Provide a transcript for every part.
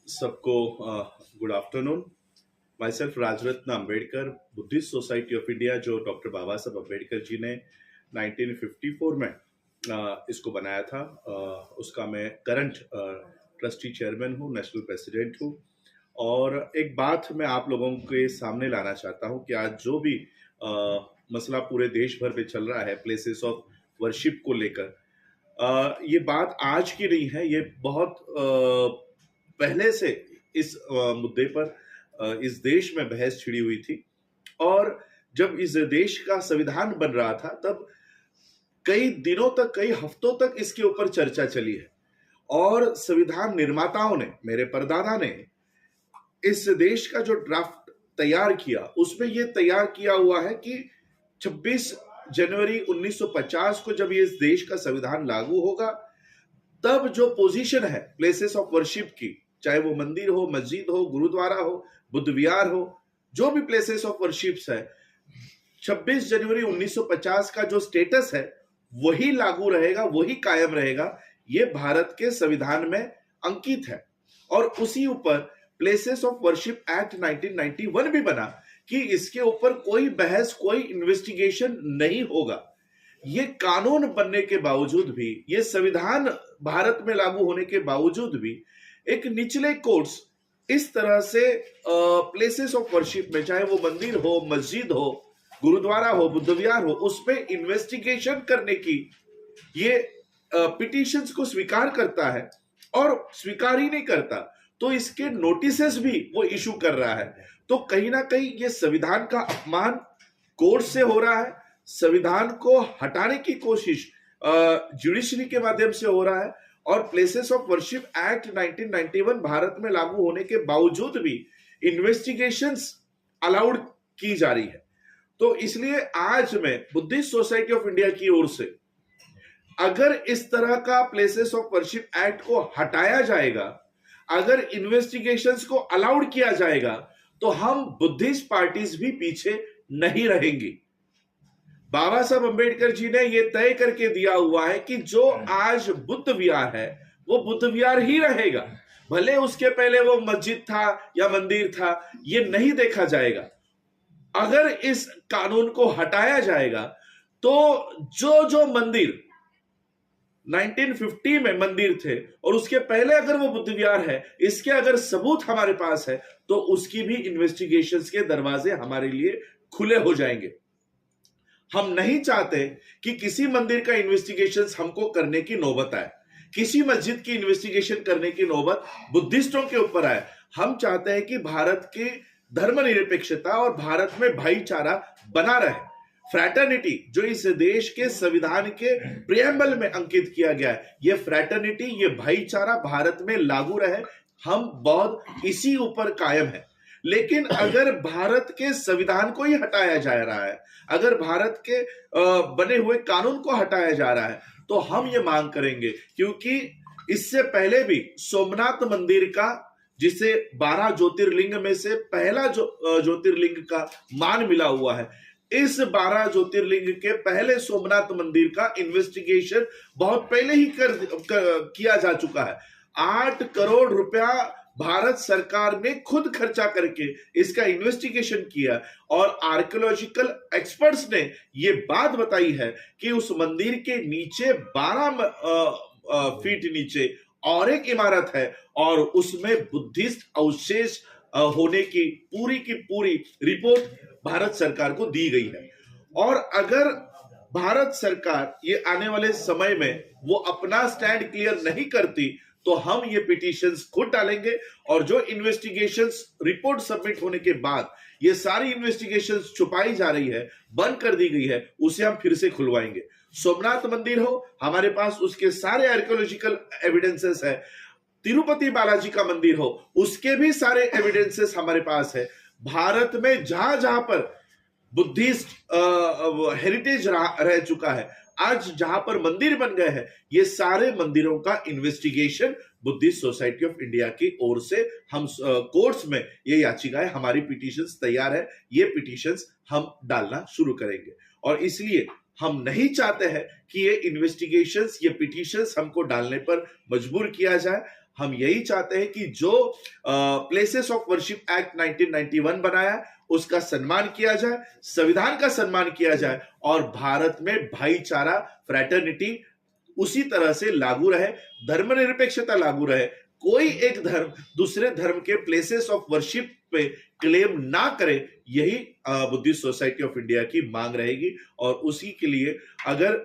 सबको good afternoon. My self Rajratna Ambedkar, Buddhist society of India, जो doctor बाबा साहब अंबेडकर जी ने 1954 में इसको बनाया था, उसका मैं करंट ट्रस्टी चेयरमैन हूँ, नेशनल प्रेसिडेंट हूँ। और एक बात मैं आप लोगों के सामने लाना चाहता हूँ कि आज जो भी मसला पूरे देश भर में चल रहा है प्लेसेस ऑफ वर्शिप को लेकर, ये बात आज की नहीं है, ये बहुत पहले से इस मुद्दे पर इस देश में बहस छिड़ी हुई थी। और जब इस देश का संविधान बन रहा था तब कई दिनों तक, कई हफ्तों तक इसके ऊपर चर्चा चली है। और संविधान निर्माताओं ने, मेरे परदादा ने, इस देश का जो ड्राफ्ट तैयार किया उसमें यह तैयार किया हुआ है कि 26 जनवरी 1950 को जब ये इस देश का संविधान लागू होगा तब जो पोजीशन है प्लेसेस ऑफ वर्शिप की, चाहे वो मंदिर हो, मस्जिद हो, गुरुद्वारा हो, बुद्ध विहार हो, जो भी प्लेसेस ऑफ वर्शिप्स है, 26 जनवरी 1950 का जो स्टेटस है वही लागू रहेगा, वही कायम रहेगा। ये भारत के संविधान में अंकित है। और उसी ऊपर प्लेसेस ऑफ वर्शिप एक्ट 1991 भी बना कि इसके ऊपर कोई बहस, कोई इन्वेस्टिगेशन नहीं होगा। ये कानून बनने के बावजूद भी, ये संविधान भारत में लागू होने के बावजूद भी एक निचले कोर्ट्स इस तरह से प्लेसेस ऑफ वर्शिप में, चाहे वो मंदिर हो, मस्जिद हो, गुरुद्वारा हो, बुद्ध विहार हो, उसमें इन्वेस्टिगेशन करने की ये पिटीशंस को स्वीकार करता है। और स्वीकार ही नहीं करता तो इसके नोटिसेस भी वो इशू कर रहा है। तो कहीं ना कहीं ये संविधान का अपमान कोर्ट से हो रहा है, संविधान को हटाने की कोशिश जुडिशरी के माध्यम से हो रहा है। और places of worship act 1991 Bharat में लागू होने के बावजूद भी इन्वेस्टिगेशंस अलाउड की जा रही है। तो इसलिए आज मैं बुद्धिस्ट सोसाइटी ऑफ इंडिया की ओर से, अगर इस तरह का प्लेसेस ऑफ वर्शिप एक्ट को हटाया जाएगा, अगर इन्वेस्टिगेशंस को अलाउड किया जाएगा, तो हम बुद्धिस्ट पार्टीज भी पीछे नहीं रहेंगी। बाबा साहब अंबेडकर जी ने यह तय करके दिया हुआ है कि जो आज बुद्ध विहार है वो बुद्ध विहार ही रहेगा, भले उसके पहले वो मस्जिद था या मंदिर था, ये नहीं देखा जाएगा। अगर इस कानून को हटाया जाएगा तो जो मंदिर 1950 में मंदिर थे और उसके पहले अगर वो बुद्ध विहार है, इसके अगर सबूत हमारे पास है तो उसकी भी इन्वेस्टिगेशंस के दरवाजे हमारे लिए खुले हो जाएंगे। हम नहीं चाहते कि किसी मंदिर का इन्वेस्टिगेशंस हमको करने की नौबत आए, किसी मस्जिद की इन्वेस्टिगेशन करने की नौबत बुद्धिस्टों के ऊपर आए। हम चाहते हैं कि भारत की धर्मनिरपेक्षता और भारत में भाईचारा बना रहे। फ्रैटर्निटी जो इस देश के संविधान के प्रियम्बल में अंकित किया गया है, ये फ्रैटर्निटी, ये भाईचारा भारत में लागू रहे, हम बहुत इसी ऊपर कायम है। लेकिन अगर भारत के संविधान को ही हटाया जा रहा है, अगर भारत के बने हुए कानून को हटाया जा रहा है, तो हम ये मांग करेंगे, क्योंकि इससे पहले भी सोमनाथ मंदिर का, जिसे 12 ज्योतिर्लिंग में से पहला ज्योतिर्लिंग का मान मिला हुआ है, इस 12 ज्योतिर्लिंग के पहले सोमनाथ मंदिर का इन्वेस्टिगेशन बहुत पहले ही किया जा चुका है। 8 करोड़ रुपया भारत सरकार ने खुद खर्चा करके इसका इन्वेस्टिगेशन किया। और आर्कियोलॉजिकल एक्सपर्ट्स ने ये बात बताई है कि उस मंदिर के नीचे 12 फीट नीचे और एक इमारत है और उसमें बुद्धिस्ट अवशेष होने की पूरी रिपोर्ट भारत सरकार को दी गई है। और अगर भारत सरकार ये आने वाले समय में वो अपना स्टैंड क्लियर नहीं करती तो हम ये पिटीशंस खुद डालेंगे और जो इन्वेस्टिगेशंस रिपोर्ट सबमिट होने के बाद ये सारी इन्वेस्टिगेशंस छुपाई जा रही है, बंद कर दी गई है, उसे हम फिर से खुलवाएंगे। सोमनाथ मंदिर हो, हमारे पास उसके सारे आर्कियोलॉजिकल एविडेंसेस है। तिरुपति बालाजी का मंदिर हो, उसके भी सारे एविडेंसेस हमारे पास है। भारत में जहां जहां पर बुद्धिस्ट हेरिटेज रह चुका है, आज जहां पर मंदिर बन गए हैं, ये सारे मंदिरों का investigation Buddhist society of India की ओर से हम कोर्ट्स में ये याचिकाएं, हमारी पिटीशंस तैयार है, ये पिटीशंस हम डालना शुरू करेंगे। और इसलिए हम नहीं चाहते हैं कि ये इन्वेस्टिगेशंस, ये पिटीशंस हमको डालने पर मजबूर किया जाए। हम यही चाहते हैं कि जो प्लेसेस ऑफ वर्शिप एक्ट 1991 बनाया है उसका सम्मान किया जाए, संविधान का सम्मान किया जाए और भारत में भाईचारा, फ्रैटर्निटी उसी तरह से लागू रहे, धर्मनिरपेक्षता लागू रहे। कोई एक धर्म दूसरे धर्म के प्लेसेस ऑफ वर्शिप पे क्लेम ना करे, यही बुद्धिस्ट सोसाइटी ऑफ इंडिया की मांग रहेगी। और उसी के लिए अगर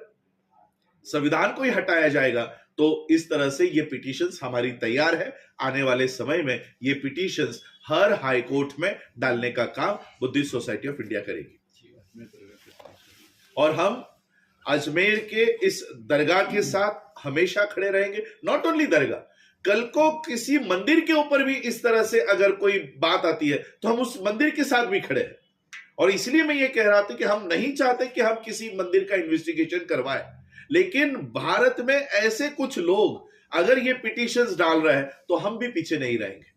संविधान को ही हटाया जाएगा तो इस तरह से ये पिटीशंस हमारी तैयार है। आने वाले समय में ये पिटीशंस हर हाई कोर्ट में डालने का काम बुद्धिस्ट सोसाइटी ऑफ इंडिया करेगी। और हम अजमेर के इस दरगाह के साथ हमेशा खड़े रहेंगे। नॉट ओनली दरगाह, कल को किसी मंदिर के ऊपर भी इस तरह से अगर कोई बात आती है तो हम उस मंदिर के साथ भी खड़े हैं। और इसलिए मैं ये कह रहा था कि हम नहीं चाहते कि हम किसी मंदिर का इन्वेस्टिगेशन करवाएं, लेकिन भारत में ऐसे कुछ लोग अगर ये पिटीशंस डाल रहे हैं तो हम भी पीछे नहीं रहेंगे।